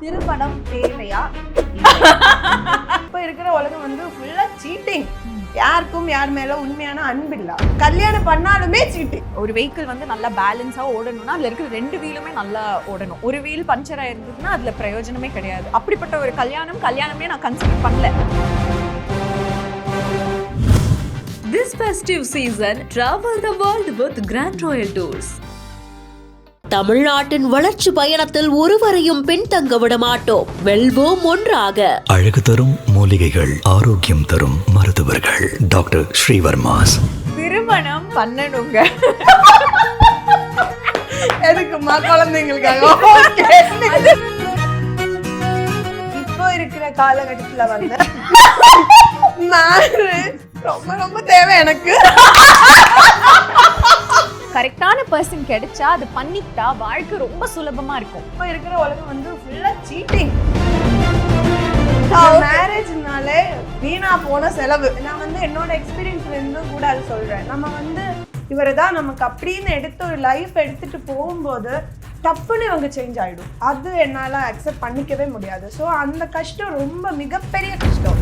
திருமணம் தேவையா? இப்ப இருக்கிற உலகம் வந்து ஃபுல்லா சீட்டிங். யாருக்கும் யார் மேல உண்மையான அன்பு இல்ல. கல்யாணம் பண்ணாலுமே சீட்டிங். ஒரு வெஹிக்கிள் வந்து நல்லா பேலன்ஸா ஓடணும்னா அதுல இருக்கிற ரெண்டு வீலுமே நல்லா ஓடணும். ஒரு வீல் பஞ்சர் ஆயிருந்ததுன்னா அதுல பிரயோஜனமே கிடையாது. அப்படிப்பட்ட ஒரு கல்யாணமே நான் கன்சிடர் பண்ணல. This festive season, travel the world with Grand Royal Tours. தமிழ்நாட்டின் வளர்ச்சி பயணத்தில் ஒருவரையும் பின்தங்க விட மாட்டோம். வெல்வோம் ஒன்றாக. அழகு தரும் மூலிகைகள், ஆரோக்கியம் தரும் மருத்துவர்கள். டாக்டர் ஸ்ரீவர்மாஸ். திருமணம் பண்ணணுங்க. எதுக்குமா? குழந்தைங்களுக்காக. இப்போ இருக்கிற காலகட்டத்துல வந்து ரொம்ப ரொம்ப தேவை எனக்கு. கரெக்டான பர்சன் கிடைச்சா அது பண்ணிட்டா வாழ்க்கை ரொம்ப சுலபமா இருக்கும். இப்போ இருக்கிற உலகம் வந்து ஃபுல்லா சீட்டிங். மேரேஜ்னாலே வீணா போன செலவு. நான் வந்து என்னோட எக்ஸ்பீரியன்ஸ்ல இருந்தும் கூட அது சொல்றேன். நம்ம வந்து இவரை தான் நமக்கு அப்படின்னு எடுத்து ஒரு லைஃப் எடுத்துட்டு போகும்போது டப்புன்னு இவங்க சேஞ்ச் ஆயிடும். அது என்னால அக்செப்ட் பண்ணிக்கவே முடியாது. ஸோ அந்த கஷ்டம் ரொம்ப மிகப்பெரிய கஷ்டம்.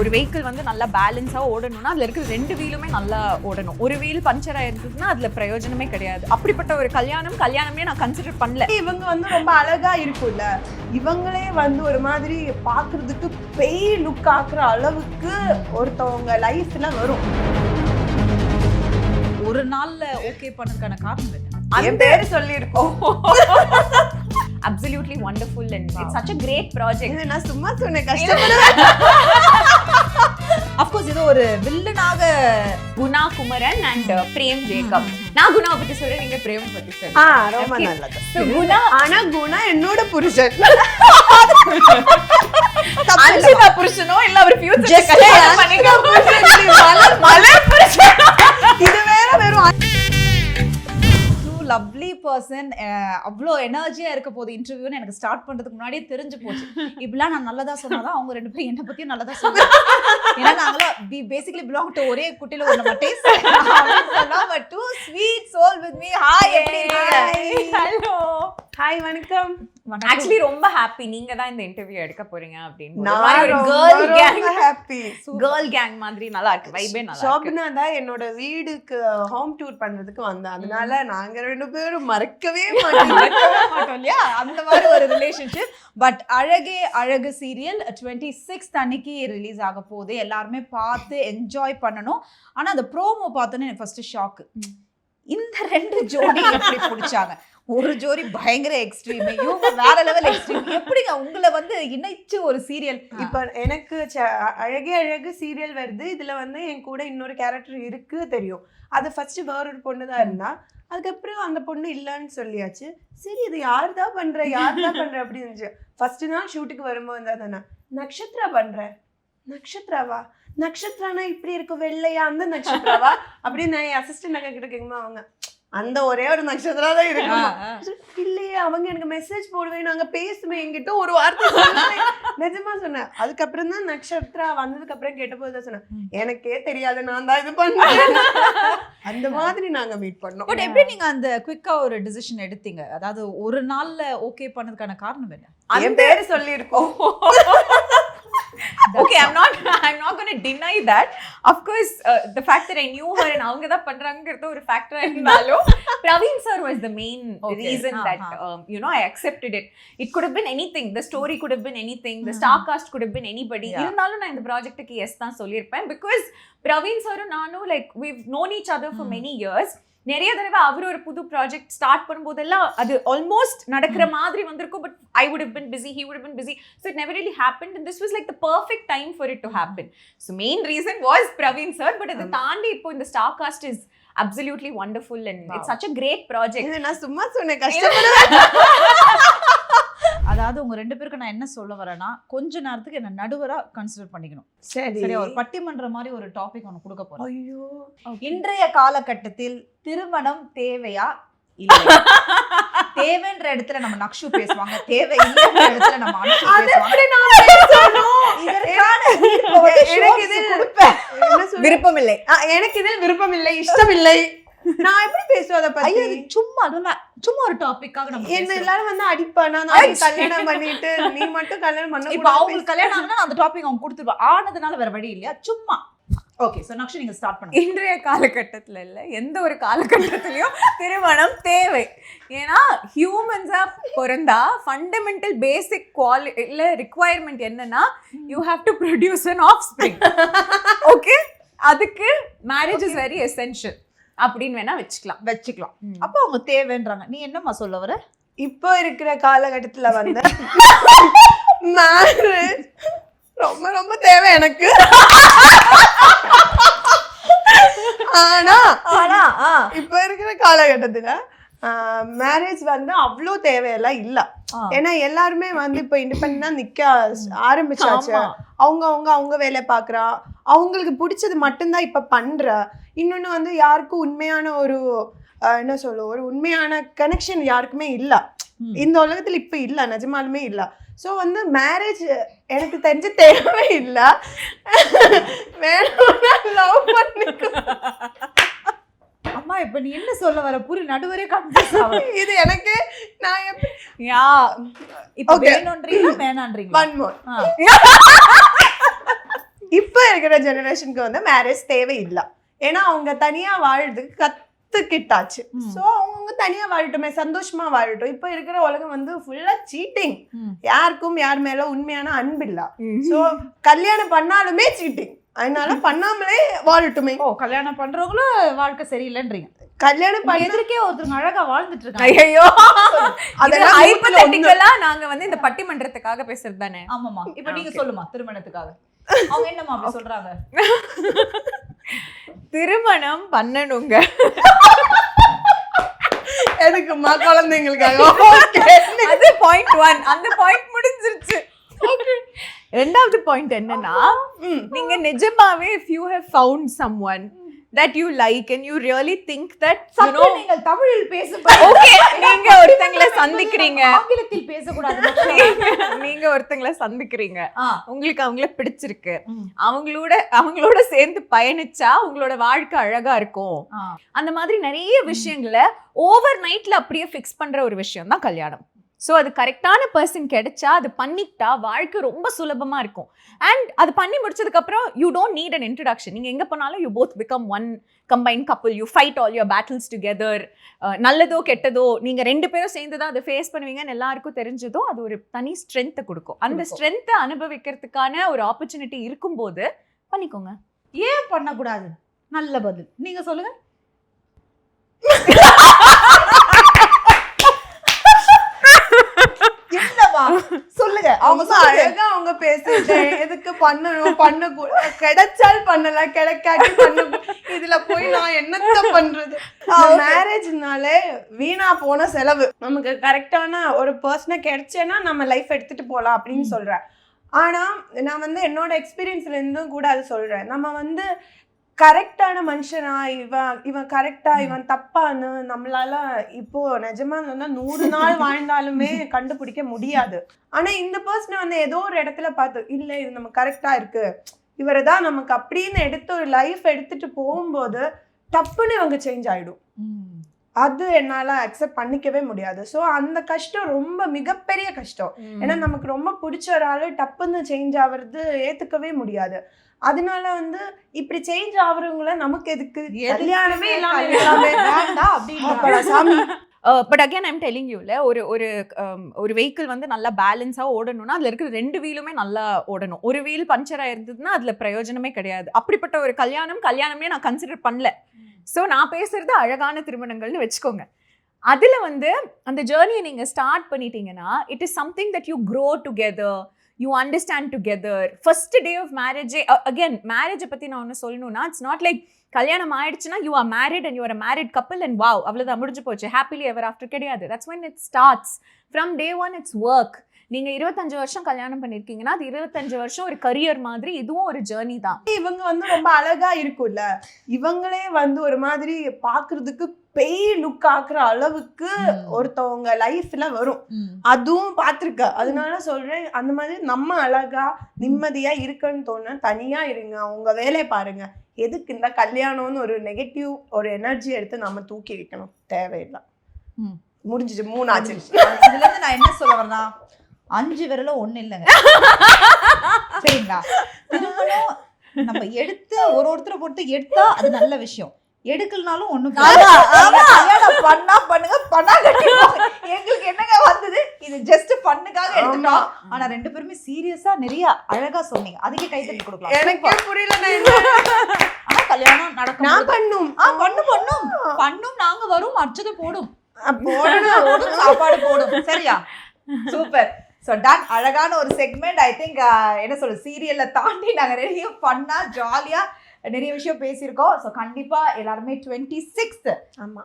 ஒரு வெஹிக்கிள் வந்து நல்லா பேலன்ஸா ஓடணும்னா அதுல இருக்கிற ரெண்டு வீலுமே நல்லா ஓடணும். ஒரு வீல் பஞ்சர் ஆயிருந்ததுன்னா அதுல பிரயோஜனமே கிடையாது. அப்படிப்பட்ட ஒரு கல்யாணமே நான் கன்சிடர் பண்ணல. இவங்க வந்து ரொம்ப அழகா இருக்கும்ல, இவங்களே வந்து ஒரு மாதிரி பாக்குறதுக்கு பேய் லுக் ஆக்குற அளவுக்கு ஒருத்தவங்க லைஃப்ல வரும். ஒரு நாள்ல ஓகே பண்ணதுக்கான காரணம் என் பேரு சொல்லியிருக்கோம். Absolutely wonderful and it's such a great project. நான் சும்மா சொன்னேன், கஷ்டப்படுவேன். Of course இது ஒரு வில்லனாக குணா குமரன் and பிரேம் ஜேக்கப். நான் குணாவை பத்தி சொல்றேன், நீங்க பிரேம் பத்தி சொல்லுங்க. ரொம்ப நல்லது. So குணா, ஆனா குணா என்னோட புருஷன். அஞ்சனா புருஷனோ இல்ல அவர் ஃபியூச்சர் கல்யாணம் பண்ணிக்க மலர் புருஷன். இது வேற வெறும் லவ்லி பர்சன். அவ்வளோ எனர்ஜியா இருக்க போது இன்டர்வியூன்னு எனக்கு ஸ்டார்ட் பண்றதுக்கு முன்னாடியே தெரிஞ்சு போச்சு. இப்படிலாம் நான் நல்லதா சொன்னாதான் அவங்க ரெண்டு பேரும் என்ன பத்தியும் நல்லதா சொல்லுவாங்க. ஏன்னா நாங்களாம் பேசிக்கலி பிலாங் டு ஒரே குட்டில ஒரு மட்டேஸ். But two sweet soul with me. Hi, எப்படி இருக்கீங்க? ஹலோ, ஹாய், வணக்கம். ஆக்சுவலி ரொம்ப ஹாப்பி நீங்க தான் இந்த இன்டர்வியூ எடுக்க போறீங்க அப்படின்னு. கேர்ள் கேங் மாதிரி நல்லா இருக்கு, வைபே நல்லா இருக்கு. ஷோபனா தான் என்னோட வீடுக்கு ஹோம் டூர் பண்றதுக்கு வந்தா, அதனால நாங்க ரெண்டு பேரும் மறக்கவே மாட்டோம் இல்லையா, அந்த மாதிரி ஒரு ரிலேஷன்ஷிப். பட் அழகே அழகு சீரியல் 26th அன்னைக்கு ரிலீஸ் ஆக போகுது. எல்லாருமே பார்த்து என்ஜாய் பண்ணணும். ஆனா அந்த ப்ரோமோ பார்த்தோன்னே எனக்கு ஃபர்ஸ்ட் ஷாக்கு. இந்த ரெண்டு ஜோடி எப்படி பிடிச்சாங்க? ஒரு ஜோடி பயங்கர எக்ஸ்ட்ரீம், இவங்க வேற லெவல் எக்ஸ்ட்ரீம். எப்படிங்க உங்களை வந்து இணைச்சு ஒரு சீரியல்? இப்ப எனக்கு அழகே அழகு சீரியல் வருது. இதுல வந்து என் கூட இன்னொரு கேரக்டர் இருக்கு தெரியும். அது ஃபர்ஸ்ட் வேற ஒரு பொண்ணு தான் இருந்தா, அதுக்கப்புறம் அந்த பொண்ணு இல்லைன்னு சொல்லியாச்சு. சரி, இது யார்தான் பண்ற அப்படின்னு இருந்துச்சு. ஃபர்ஸ்ட் நாள் ஷூட்டுக்கு வரும்போது தான் தானே நக்ஷத்ரா பண்ற. நக்ஷத்ராவா? நக்ஷத்ரானா இப்படி இருக்கும் வெள்ளையா, அந்த நக்ஷத்ராவா அப்படின்னு நான் என் அசிஸ்டன்ட் அக்கா கிட்ட கேட்குமா, அவங்க அந்த ஒரே ஒரு நட்சத்திரா தான் இருக்கும். இல்லையே, அவங்க எனக்கு மெசேஜ் போடுவேன், நாங்க பேசுவேன், என்கிட்ட ஒரு வார்த்தை நிஜமா சொன்னேன். அதுக்கப்புறம் தான் நட்சத்திரா வந்ததுக்கு அப்புறம் கேட்ட போதுதான் சொன்னேன், எனக்கே தெரியாது, நான் தான் இது பண்ணேன். அந்த மாதிரி நாங்க மீட் பண்ணோம். பட் எப்படி நீங்க அந்த குவிக்கா ஒரு டிசிஷன் எடுத்தீங்க? அதாவது ஒரு நாள்ல ஓகே பண்ணதுக்கான காரணம் என்ன? என் பேரு சொல்லியிருக்கோம். Okay, I'm not going to deny that. Of course, the fact that I knew her and avanga da pandrangiradhu ஒரு ஃபேக்டரா இருந்தாலும் Praveen sir was the main reason that I accepted it. It could have been anything. The story could have been anything. The star cast could have been anybody. இருந்தாலும் நான் இந்த ப்ராஜெக்ட்டுக்கு S தான் சொல்லியிருப்பேன். Because Praveen sir நானும் like we've known each other for many years. நிறைய தடவை அவர் ஒரு புது ப்ராஜெக்ட் ஸ்டார்ட் பண்ணும்போதெல்லாம் அது ஆல்மோஸ்ட் நடக்கிற மாதிரி வந்திருக்கும். But I would have been busy, he would have been busy, so it never really happened, and this was like the perfect time for it to happen. So main reason was Praveen sir, but அது தாண்டி இப்போ இந்த star cast is absolutely wonderful and it's such a great project. நான் சும்மா சொன்னேன், கஷ்டப்படுவேன். அதாவது உங்க ரெண்டு பேருக்கு நான் என்ன சொல்ல வரேன்னா, கொஞ்ச நேரத்துக்கு என்ன நடுவரா கன்சிடர் பண்ணிக்கணும். சரி, ஒரு பட்டிமன்ற மாதிரி ஒரு டாபிக் ஒன்று கொடுக்க போறேன். ஐயோ, இன்றைய காலகட்டத்தில் திருமணம் தேவையா இல்லை? தேவைன்ற இடத்துல நம்ம நக்ஷு பேசுவாங்க, தேவை இல்லைன்ற இடத்துல நம்ம அனுஷு பேசுவாங்க. விருப்பம் இல்லை, எனக்கு இதில் விருப்பம் இல்லை, இஷ்டம் இல்லை. நான் எப்படி பேசுவேன் அதை ஐயோ பத்தி? இது சும்மா ஒரு டாபிக்காக நம்ம என்ன பேசுறோம். எல்லாரும் வந்து அடிப்பானா, நான் கல்யாணம் பண்ணிட்டு நீ மட்டும் கல்யாணம் பண்ண இப்ப அவங்களுக்கு கல்யாணம் ஆனா அந்த டாபிக் அவங்க கொடுத்துருவா. ஆனதுனால வேற வழி இல்லையா, சும்மா. ஓகே சோனாக்ஷி நீங்க ஸ்டார்ட் பண்ணுங்க. இன்றைய காலகட்டத்துல இல்ல, எந்த ஒரு காலகட்டத்திலயும் திருமணம் தேவை. ஏன்னா ஹியூமன்ஸா பிறந்தா ஃபண்டமெண்டல் பேசிக் இல்ல ரிக்வயர்மெண்ட் என்னன்னா you have to produce an offspring. Okay, அதுக்கு மேரேஜ் இஸ் வெரி எசென்ஷியல் அப்படின்னு வேணா வச்சுக்கலாம். அப்ப அவங்க தேவைன்றாங்க. நீ என்னம்மா சொல்ல வர? இப்போ இருக்கிற காலகட்டத்துல வந்து மேரேஜ் ரொம்ப ரொம்ப தேவை எனக்கு. ஆனா இப்ப இருக்கிற காலகட்டத்துல மேரேஜ் வந்து அவ்வளோ தேவையெல்லாம் இல்ல. ஏன்னா எல்லாருமே வந்து இப்ப இண்டிபெண்டா நிக்க ஆரம்பிச்சாச்சு. அவங்க வேலை பாக்குறா, அவங்களுக்கு பிடிச்சது மட்டும்தான் இப்ப பண்ற. இன்னொன்னு வந்து யாருக்கும் உண்மையான ஒரு என்ன சொல்ல, ஒரு உண்மையான கனெக்ஷன் யாருக்குமே இல்ல இந்த உலகத்துல. இப்ப இல்ல, நிஜமாலுமே இல்ல. ஸோ வந்து மேரேஜ் எனக்கு தெரிஞ்ச தேவை இல்ல. வேணும்னா லவ் பண்ணிக்க. அம்மா இப்ப நீ என்ன சொல்ல வர? நடுவரே கன்ஃபியூஸ் ஆகுது. இது எனக்கு நான் இப்ப வேணும்ன்றீங்களா வேணான்றீங்களா? One more. இப்ப இருக்கிற ஜெனரேஷனுக்கு வந்து மேரேஜ் தேவை இல்ல. ஏன்னா அவங்க தனியா வாழ்றதுக்கு கத்துக்கிட்டாச்சு. சோ அவங்க தனியா வாழட்டுமே, சந்தோஷமா வாழட்டும். இப்ப இருக்கிற உலகம் வந்து ஃபுல்லா சீட்டிங். யாருக்கும் யார் மேல உண்மையான அன்பு இல்ல. சோ கல்யாணம் பண்ணாலுமே சீட்டிங். அதனால பண்ணாமலே வாழட்டுமே. ஓ, கல்யாணம் பண்றவங்களும் வாழ்க்கை சரியில்லைன்றீங்க. கல்யாணம் எதிர்க்கே ஒருத்தர் அழகா வாழ்ந்துட்டு இருக்காங்க. ஐயோ, அதெல்லாம் ஹைபோதெட்டிக்கலா நாங்க வந்து இந்த பட்டிமன்றத்துக்காக பேசுறது தானே. ஆமாமா, இப்ப நீங்க சொல்லுமா திருமணத்துக்காக அவங்க என்னமா அப்படி சொல்றாங்க? திருமணம் பண்ணணுங்க. எதுக்குமா? குழந்தைங்களுக்காக. அது பாயிண்ட் 1. அந்த பாயிண்ட் முடிஞ்சிருச்சு. ரெண்டாவது பாயிண்ட் என்னன்னா, நீங்க நிஜமாவே if you have found someone that you like and you really think that you know, நீங்கள் தமிழில் பேசும் okay, நீங்க ஒருத்தங்களை சந்திக்கிறீங்க, ஆங்கிலத்தில் பேசக்கூடாது. நீங்க ஒருத்தங்களை சந்திக்கிறீங்க, உங்களுக்கு அவங்கள பிடிச்சிருக்கு, அவங்களோட சேர்ந்து பயணிச்சா உங்களோட வாழ்க்கை அழகா இருக்கும். அந்த மாதிரி நிறைய விஷயங்களை ஓவர் நைட்ல அப்படியே ஃபிக்ஸ் பண்ற ஒரு விஷயம் தான் கல்யாணம். ஸோ அது கரெக்டான பர்சன் கிடைச்சா அது பண்ணிக்கிட்டா வாழ்க்கை ரொம்ப சுலபமா இருக்கும். அண்ட் அது பண்ணி முடிச்சதுக்கப்புறம் you don't need an introduction. நீங்கள் எங்கே போனாலும் you both become one combine couple. You fight all your battles together. நல்லதோ கெட்டதோ நீங்கள் 2 பேரும் சேர்ந்து தான் அதை ஃபேஸ் பண்ணுவீங்கன்னு எல்லாருக்கும் தெரிஞ்சதோ அது ஒரு தனி ஸ்ட்ரென்த்தை கொடுக்கும். அந்த ஸ்ட்ரென்த்தை அனுபவிக்கிறதுக்கான ஒரு ஆப்பர்ச்சுனிட்டி இருக்கும்போது பண்ணிக்கோங்க. ஏன் பண்ணக்கூடாது? நல்ல பதில். நீங்க சொல்லுங்க. சொல்லுங்க. அவங்க அழகா அவங்க பேசிட்டு எதுக்கு பண்ணணும், கிடைச்சால் பண்ணலாம், கிடைக்காட்டி பண்ண. இதுல போய் நான் என்னத்த பண்றது? மேரேஜ்னாலே வீணா போன செலவு. நமக்கு கரெக்டான ஒரு பர்சனை கிடைச்சேன்னா நம்ம லைஃப் எடுத்துட்டு போலாம் அப்படின்னு சொல்றேன். ஆனா நான் வந்து என்னோட எக்ஸ்பீரியன்ஸ்ல இருந்தும் கூட அது சொல்றேன். நம்ம வந்து கரெக்டான மனுஷனா, இவன் கரெக்டா இவன் தப்பான்னு நம்மளால இப்போ நிஜமா சொன்னா 100 நாள் வாழ்ந்தாலுமே கண்டுபிடிக்க முடியாது. ஆனா இந்த பர்சனை வந்து ஏதோ ஒரு இடத்துல பார்த்து இல்ல இது நம்ம கரெக்டா இருக்கு, இவரை தான் நமக்கு அப்படின்னு எடுத்து ஒரு லைஃப் எடுத்துட்டு போகும்போது டப்புன்னு இவங்க சேஞ்ச் ஆயிடும். அது என்னால அக்செப்ட் பண்ணிக்கவே முடியாது. ஸோ அந்த கஷ்டம் ரொம்ப மிகப்பெரிய கஷ்டம். ஏன்னா நமக்கு ரொம்ப பிடிச்ச ஒரு ஆளு டப்புன்னு சேஞ்ச் ஆகுறது ஏத்துக்கவே முடியாது. அதனால வந்து இப்படி சேஞ்ச் ஆகுறவங்கள நமக்கு எதுக்கு? கல்யாணமே சாமி. But again I'm telling you, ஒரு வெஹிக்கிள் வந்து நல்லா பேலன்ஸாக ஓடணும்னா அதில் இருக்கிற 2 வீலுமே நல்லா ஓடணும். ஒரு வீல் பஞ்சர் ஆயிருந்ததுன்னா அதில் பிரயோஜனமே கிடையாது. அப்படிப்பட்ட ஒரு கல்யாணமே நான் கன்சிடர் பண்ணல. ஸோ நான் பேசுறது அழகான திருமணங்கள்னு வச்சுக்கோங்க. அதில் வந்து அந்த ஜேர்னியை நீங்கள் ஸ்டார்ட் பண்ணிட்டீங்கன்னா it is something that you grow together, you understand together. First day of marriage, again marriage பத்தி நான் ஒன்று சொல்லணும்னா it's not like கல்யாணம் ஆயிடுச்சுன்னா you are married and you are a married couple and wow அவ்வளோதான் முடிஞ்சு போச்சு happily ever after கிடையாது. That's when it starts. From day one it's work. நீங்க 25 வருஷம் கல்யாணம் பண்ணிருக்கீங்கன்னா அது 25 வருஷம் ஒரு கரியர் மாதிரி, இதுவும் ஒரு ஜேர்னி தான். இவங்க வந்து ரொம்ப அழகா இருக்கும்ல, இவங்களே வந்து ஒரு மாதிரி பாக்குறதுக்கு பேய் லுக் ஆக்குற அளவுக்கு ஒருத்தவங்க லைஃப்ல வரும். அதுவும் பார்த்திருக்க. அதனால சொல்றேன், அந்த மாதிரி நம்ம அழகா நிம்மதியா இருக்குன்னு தோணு, தனியா இருங்க, உங்க வேலையை பாருங்க. எதுக்கு இந்த கல்யாணம்னு ஒரு நெகட்டிவ் ஒரு எனர்ஜி எடுத்து நம்ம தூக்கி வைக்கணும்? தேவையில்லை. முடிஞ்சிச்சு, 3 ஆச்சு. இதுல இருந்து நான் என்ன சொல்ல வரேன்னா, 5 விரலும் ஒண்ணு இல்லைங்க. சரிங்களா? திருமணம் நம்ம எடுத்து ஒருத்தரை பொறுத்து எடுத்தா அது நல்ல விஷயம், எடுக்கலனாலும் ஒண்ணும் கல்யாணம் பண்ணா பண்ணுங்க, பண்ணா கட்டிடுவாங்க. எங்களுக்கு என்னங்க வந்தது, இது ஜஸ்ட் பண்ணுக்காக எடுத்துட்டோம். ஆனா 2 பேருமே சீரியஸா நிறைய அழகா சொன்னீங்க, அதுக்கே கை தட்டி கொடுக்கலாம். எனக்கே புரியல. ஆனா கல்யாணம் நடக்கும், நான் பண்ணும் பண்ணும் நாங்க வரும், அச்சதை போடும், சாப்பாடு போடும். சரியா? சூப்பர். So done. அழகான ஒரு செக்மெண்ட். ஐ திங்க் என்ன சொல்ற, சீரியல்ல தாண்டி நாங்கள் நிறைய ஃபன்னா ஜாலியாக நிறைய விஷயம் பேசியிருக்கோம். ஸோ கண்டிப்பா எல்லாருமே 26th ஆமா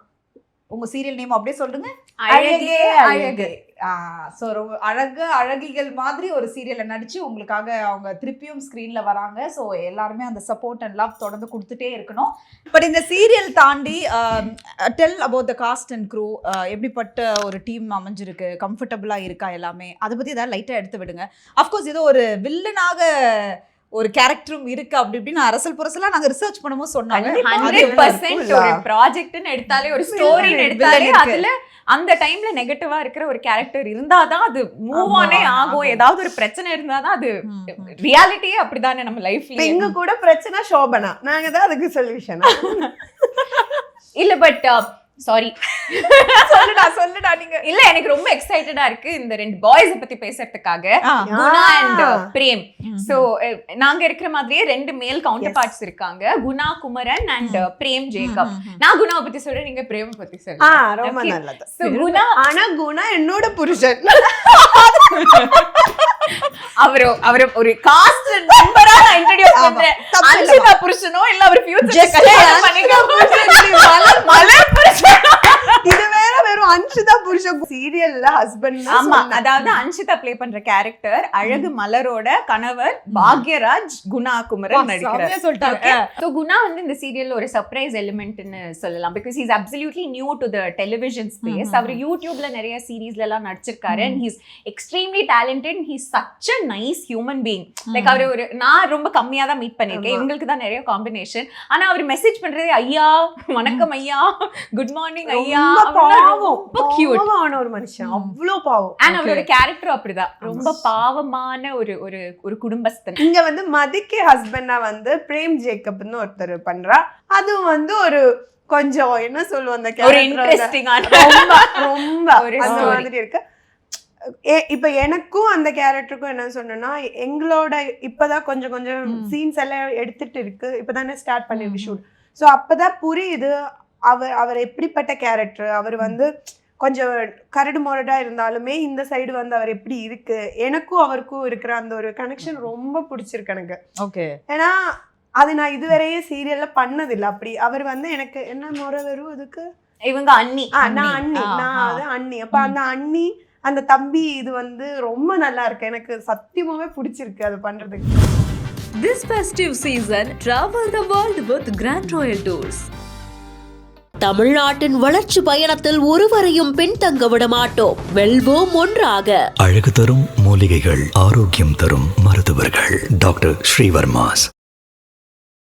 உங்க சீரியல் நேம் அப்படியே சொல்லுங்க, அழகே அழகு. ஸோ ரொம்ப அழகிகள் மாதிரி ஒரு சீரியல்ல நடிச்சு உங்களுக்காக அவங்க திருப்பியும் ஸ்க்ரீன்ல வராங்க. ஸோ எல்லாருமே அந்த சப்போர்ட் அண்ட் லவ் தொடர்ந்து கொடுத்துட்டே இருக்கணும். பட் இந்த சீரியல் தாண்டி tell about the cast and crew. எப்படிப்பட்ட ஒரு டீம் அமைஞ்சிருக்கு, கம்ஃபர்டபுளா இருக்கா எல்லாமே, அதை பத்தி ஏதாவது லைட்டா எடுத்து விடுங்க. அஃப்கோர்ஸ் ஏதோ ஒரு வில்லனாக ஒரு கேரக்டரும் இருக்கு அப்படி இப்படின்னு அரசல் புரசலா நாங்க ரிசர்ச் பண்ணும்போது சொன்னாங்க. 100% ஒரு ப்ராஜெக்ட்னு எடுத்தாலே, ஒரு ஸ்டோரின்னு எடுத்தாலே அதுல அந்த டைம்ல நெகட்டிவா இருக்கிற ஒரு கேரக்டர் இருந்தாதான் அது மூவ் ஆனே ஆகும். ஏதாவது ஒரு பிரச்சனை இருந்தாதான் அது ரியாலிட்டியே அப்படிதானே நம்ம லைஃப்ல. எங்க கூட பிரச்சனை சோபனா, நாங்க தான் அதுக்கு சொல்யூஷன். இல்ல பட் சாரி, சொல்லுடா நீங்க. இல்ல எனக்கு ரொம்ப எக்ஸைட்டடா இருக்கு இந்த 2 பாய்ஸ் பத்தி பேசுறதுக்காக, குணா அண்ட் பிரேம். சோ நாங்க இருக்கிற மாதிரியே 2 மேல் கவுண்டர் பார்ட்ஸ் இருக்காங்க, குணா குமரன் அண்ட் பிரேம் ஜேக்கப். நான் குணாவை பத்தி சொல்றேன், நீங்க பிரேம் பத்தி சொல்லுங்க. ரொம்ப நல்லது. சோ குணா, ஆனா குணா என்னோட புருஷன். அவரு ஒரு காஸ்ட் நம்பரா நான் இன்ட்ரோ듀ஸ் பண்றேன். அன்ஷிதா புருஷனோ இல்ல அவர் ஃபியூச்சர் கல்யாணம் பண்ணிக்க மலர் புருஷன். இது வேற வெறும் அன்ஷிதா புருஷன் சீரியல்ல ஹஸ்பண்ட். ஆமா, அதாவது அன்ஷிதா ப்ளே பண்ற கேரக்டர் அழகு மலரோட கணவர் பாக்யராஜ் குணா குமரன் நடிக்கிறார். சொல்லிட்டாங்க. சோ குணா வந்து இந்த சீரியல்ல ஒரு சர்ப்ரைஸ் எலிமெண்ட்னு சொல்லலாம். Because he is absolutely new to the television space. அவர் யூடியூப்ல நிறைய சீரீஸ்ல எல்லாம் நடிச்சிருக்காரு. and he is extremely talented and he is such a nice human being. Like அவர் ஒரு, நான் ரொம்ப கம்மியா தான் மீட் பண்ணிருக்கேன், இவங்களுக்கு தான் நிறைய காம்பினேஷன். ஆனா அவர் மெசேஜ் பண்றதே ஐயா வணக்கம் ஐயா, குட் மார்னிங் ஐயா, ரொம்ப கியூட் ஆன ஒரு மனுஷன், அவ்வளவு பாவம். and அவரோட கேரக்டர் அப்படிதான், ரொம்ப பாவமான ஒரு ஒரு குடும்பஸ்தன். இங்க வந்து மதிக்கு ஹஸ்பண்டா வந்து பிரேம் ஜேக்கப்னு ஒருத்தர் பண்றா. அது வந்து ஒரு கொஞ்சம் என்ன சொல்லுவோம், அந்த ஒரு இன்ட்ரெஸ்டிங்கான ரொம்ப ஒரு அந்த மாதிரி இருக்கு. இப்ப எனக்கும் அந்த கேரக்டருக்கும் என்ன சொன்னா, எங்களோட இப்பதான் கொஞ்சம் கொஞ்சம் சீன்ஸ் எல்லாம் எடுத்துட்டு இருக்கு, இப்பதானே ஸ்டார்ட் பண்ணிருக்கு ஷூட். சோ அப்பதான் புரியுது அவர் எப்படிப்பட்ட கேரக்டர். அவர் வந்து கொஞ்சம் கரடு முரடா இருந்தாலுமே இந்த சைடு வந்து அவர் எப்படி இருக்கு, எனக்கும் அவருக்கும் இருக்கிற அந்த ஒரு கனெக்ஷன் ரொம்ப பிடிச்சிருக்கு எனக்கு. ஓகே. ஏன்னா அது நான் இதுவரையே சீரியல்ல பண்ணதில்லை. அப்படி அவர் வந்து எனக்கு என்ன முறை வரும் அதுக்கு, இவங்க அண்ணி, நான் அண்ணி, நான் அது அண்ணி. அப்ப அந்த அண்ணி அந்த தம்பி இது வந்து ரொம்ப நல்லா இருக்கு, எனக்கு சத்தியமாவே பிடிச்சிருக்கு அது பண்றதுக்கு. This festive season, travel the world with Grand Royal Tours. தமிழ்நாட்டின் வளர்ச்சி பயணத்தில் ஒருவரையும் பின்தங்க விட மாட்டோம். வெல்வோம் ஒன்றாக. அழகு தரும் மூலிகைகள், ஆரோக்கியம் தரும் மருத்துவர்கள். டாக்டர் ஸ்ரீவர்மாஸ்.